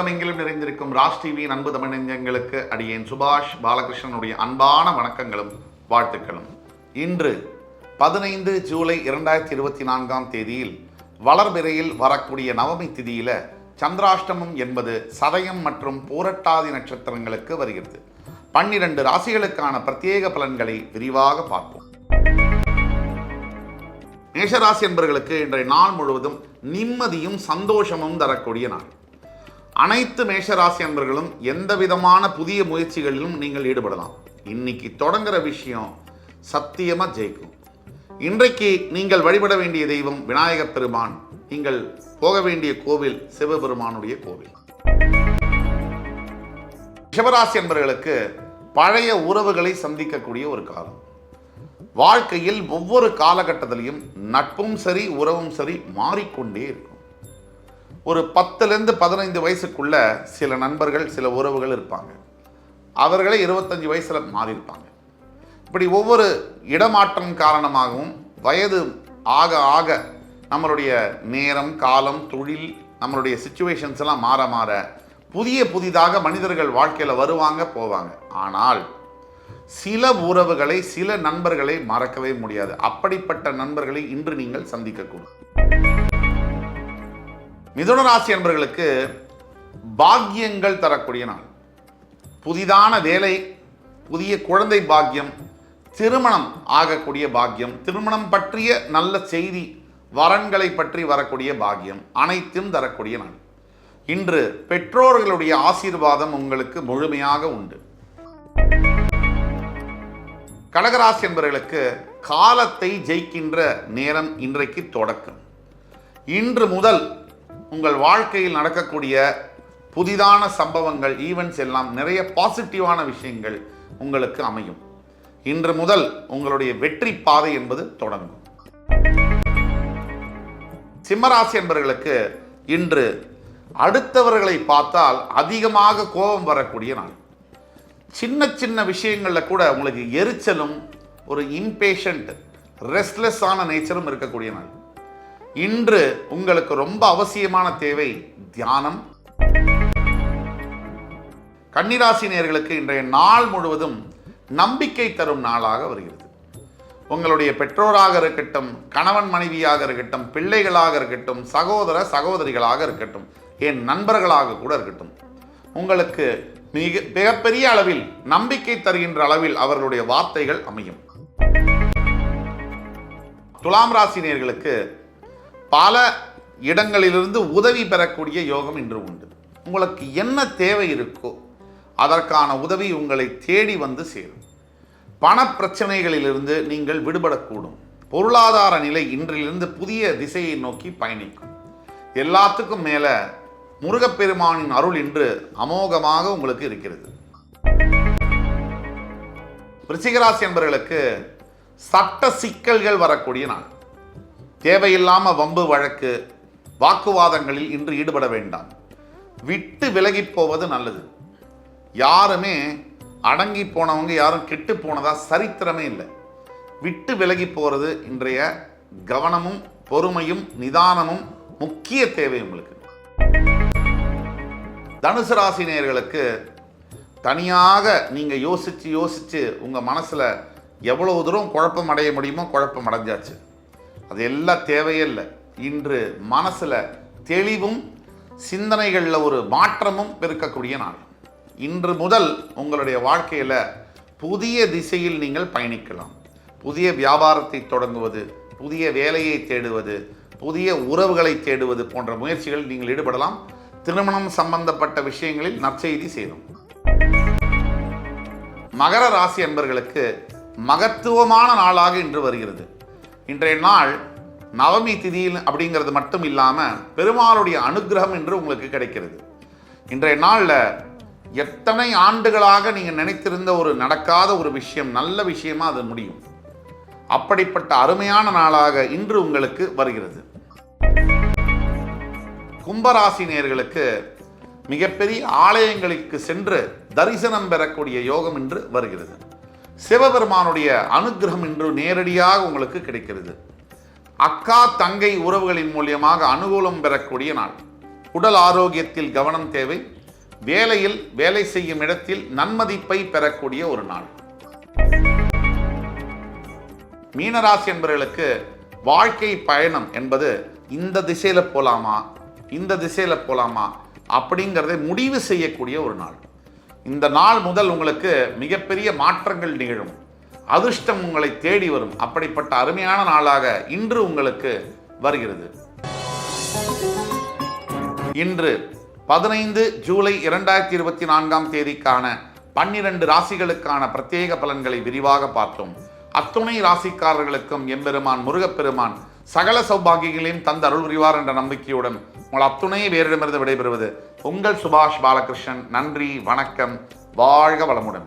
உலகமெங்கிலும் நிறைந்திருக்கும் ராஜ் டிவியின் அன்பு தமிழ் நெஞ்சங்களுக்கு அடியேன் சுபாஷ் பாலகிருஷ்ணனுடைய அன்பான வணக்கங்களும் வாழ்த்துக்களும். இன்று 15 ஜூலை 2024 தேதியில் வளர்பிறையில் வரக்கூடிய நவமி திதியில சந்திராஷ்டமம் என்பது சதயம் மற்றும் பூரட்டாதி நட்சத்திரங்களுக்கு வருகிறது. 12 ராசிகளுக்கான பிரத்யேக பலன்களை விரிவாக பார்ப்போம். மேஷராசி என்பவர்களுக்கு இன்றைய நாள் முழுவதும் நிம்மதியும் சந்தோஷமும் தரக்கூடிய நாள். அனைத்து மேஷராசி என்பவர்களும் எந்த விதமான புதிய முயற்சிகளிலும் நீங்கள் ஈடுபடலாம். இன்னைக்கு தொடங்குற விஷயம் சத்தியமா ஜெயிக்கும். இன்றைக்கு நீங்கள் வழிபட வேண்டிய தெய்வம் விநாயகர் பெருமான். நீங்கள் போக வேண்டிய கோவில் சிவபெருமானுடைய கோவில். சிவராசி என்பவர்களுக்கு பழைய உறவுகளை சந்திக்கக்கூடிய ஒரு காலம். வாழ்க்கையில் ஒவ்வொரு காலகட்டத்திலையும் நட்பும் சரி உறவும் சரி மாறிக்கொண்டே இருக்கும். ஒரு 10லேருந்து 15 வயசுக்குள்ள சில நண்பர்கள் சில உறவுகள் இருப்பாங்க. அவர்களே 25 வயசுல மாறியிருப்பாங்க. இப்படி ஒவ்வொரு இடமாற்றம் காரணமாகவும் வயது ஆக ஆக நம்மளுடைய நேரம் காலம் தொழில் நம்மளுடைய சிச்சுவேஷன்ஸ் எல்லாம் மாற மாற புதிதாக மனிதர்கள் வாழ்க்கையில் வருவாங்க போவாங்க. ஆனால் சில உறவுகளை சில நண்பர்களை மறக்கவே முடியாது. அப்படிப்பட்ட நண்பர்களை இன்று நீங்கள் சந்திக்கக்கூடும். மிதுன ராசி என்பவர்களுக்கு பாக்கியங்கள் தரக்கூடிய நாள். புதிதான வேலை, புதிய குழந்தை பாக்கியம், திருமணம் ஆகக்கூடிய பாக்கியம், திருமணம் பற்றிய நல்ல செய்தி, வரன்களை பற்றி வரக்கூடிய பாக்கியம் அனைத்தும் தரக்கூடிய நாள். இன்று பெற்றோர்களுடைய ஆசீர்வாதம் உங்களுக்கு முழுமையாக உண்டு. கடகராசி என்பவர்களுக்கு காலத்தை ஜெயிக்கின்ற நேரம் இன்றைக்கு தொடக்கம். இன்று முதல் உங்கள் வாழ்க்கையில் நடக்கக்கூடிய புதிதான சம்பவங்கள், ஈவெண்ட்ஸ் எல்லாம் நிறைய பாசிட்டிவான விஷயங்கள் உங்களுக்கு அமையும். இன்று முதல் உங்களுடைய வெற்றி பாதை என்பது தொடங்கும். சிம்மராசி என்பவர்களுக்கு இன்று அடுத்தவர்களை பார்த்தால் அதிகமாக கோபம் வரக்கூடிய நாள். சின்ன சின்ன விஷயங்களில் கூட உங்களுக்கு எரிச்சலும் ஒரு இம்பேஷண்ட் ரெஸ்ட்லெஸ்ஸான நேச்சரும் இருக்கக்கூடிய நாள். இன்று உங்களுக்கு ரொம்ப அவசியமான தேவை தியானம். கன்னிராசி நேயர்களுக்கு இன்றைய நாள் முழுவதும் நம்பிக்கை தரும் நாளாக வருகிறது. உங்களுடைய பெற்றோராக இருக்கட்டும், கணவன் மனைவியாக இருக்கட்டும், பிள்ளைகளாக இருக்கட்டும், சகோதர சகோதரிகளாக இருக்கட்டும், என் நண்பர்களாக கூட இருக்கட்டும், உங்களுக்கு மிகப்பெரிய அளவில் நம்பிக்கை தருகின்ற அளவில் அவர்களுடைய வார்த்தைகள் அமையும். துலாம் ராசி நேயர்களுக்கு பல இடங்களிலிருந்து உதவி பெறக்கூடிய யோகம் இன்று உண்டு. உங்களுக்கு என்ன தேவை இருக்கோ அதற்கான உதவி உங்களை தேடி வந்து சேரும். பண பிரச்சனைகளிலிருந்து நீங்கள் விடுபடக்கூடும். பொருளாதார நிலை இன்றிலிருந்து புதிய திசையை நோக்கி பயணிக்கும். எல்லாத்துக்கும் மேல முருகப்பெருமானின் அருள் இன்று அமோகமாக உங்களுக்கு இருக்கிறது. விருச்சிகராசி என்பவர்களுக்கு சட்ட சிக்கல்கள் வரக்கூடிய நாள். தேவையில்லாம வம்பு வழக்கு வாக்குவாதங்களில் இன்று ஈடுபட வேண்டாம். விட்டு விலகி போவது நல்லது. யாருமே அடங்கி போனவங்க யாரும் கெட்டு போனதா சரித்திரமே இல்லை. விட்டு விலகி போறது இன்றைய கவனமும் பொறுமையும் நிதானமும் முக்கிய தேவை உங்களுக்கு. தனுசு ராசி நேயர்களுக்கு தனியாக நீங்க யோசிச்சு உங்க மனசுல எவ்வளவு தூரம் குழப்பம் அடைய முடியுமோ குழப்பம் அடைஞ்சாச்சு. அது எல்லாம் தேவையே இல்லை. இன்று மனசுல தெளிவும் சிந்தனைகளில் ஒரு மாற்றமும் பெருக்கக்கூடிய நாள். இன்று முதல் உங்களுடைய வாழ்க்கையில புதிய திசையில் நீங்கள் பயணிக்கலாம். புதிய வியாபாரத்தை தொடங்குவது, புதிய வேலையை தேடுவது, புதிய உறவுகளை தேடுவது போன்ற முயற்சிகள் நீங்கள் ஈடுபடலாம். திருமணம் சம்பந்தப்பட்ட விஷயங்களில் நற்செய்தி சேரும். மகர ராசி என்பவர்களுக்கு மகத்துவமான நாளாக இன்று வருகிறது. இன்றைய நாள் நவமி திதியில் அப்படிங்கிறது மட்டும் இல்லாமல் பெருமாளுடைய அனுகிரகம் என்று உங்களுக்கு கிடைக்கிறது. இன்றைய நாளில் எத்தனை ஆண்டுகளாக நீங்கள் நினைத்திருந்த ஒரு நடக்காத ஒரு விஷயம் நல்ல விஷயமா அது முடியும். அப்படிப்பட்ட அருமையான நாளாக இன்று உங்களுக்கு வருகிறது. கும்பராசி நேயர்களுக்கு மிகப்பெரிய ஆலயங்களுக்கு சென்று தரிசனம் பெறக்கூடிய யோகம் இன்று வருகிறது. சிவபெருமானுடைய அனுகிரகம் இன்று நேரடியாக உங்களுக்கு கிடைக்கிறது. அக்கா தங்கை உறவுகளின் மூலியமாக அனுகூலம் பெறக்கூடிய நாள். உடல் ஆரோக்கியத்தில் கவனம் தேவை. வேலையில் வேலை செய்யும் இடத்தில் நன்மதிப்பை பெறக்கூடிய ஒரு நாள். மீனராசி என்பவர்களுக்கு வாழ்க்கை பயணம் என்பது இந்த திசையில போலாமா இந்த திசையில போலாமா அப்படிங்கிறதை முடிவு செய்யக்கூடிய ஒரு நாள். இந்த நாள் முதல் உங்களுக்கு மிகப்பெரிய மாற்றங்கள் நிகழும். அதிர்ஷ்டம் உங்களை தேடி வரும். அப்படிப்பட்ட அருமையான நாளாக இன்று உங்களுக்கு வருகிறது. இன்று 15 ஜூலை 2024 தேதிக்கான 12 ராசிகளுக்கான பிரத்யேக பலன்களை விரிவாக பார்த்தோம். அத்துணை ராசிக்காரர்களுக்கும் எம்பெருமான் முருகப்பெருமான் சகல சௌபாகியங்களையும் தந்த அருள் புரிவார் என்ற நம்பிக்கையுடன் உங்கள் அத்துணை வேறிடமிருந்து விடைபெறுவது உங்கள் சுபாஷ் பாலகிருஷ்ணன். நன்றி, வணக்கம், வாழ்க வளமுடன்.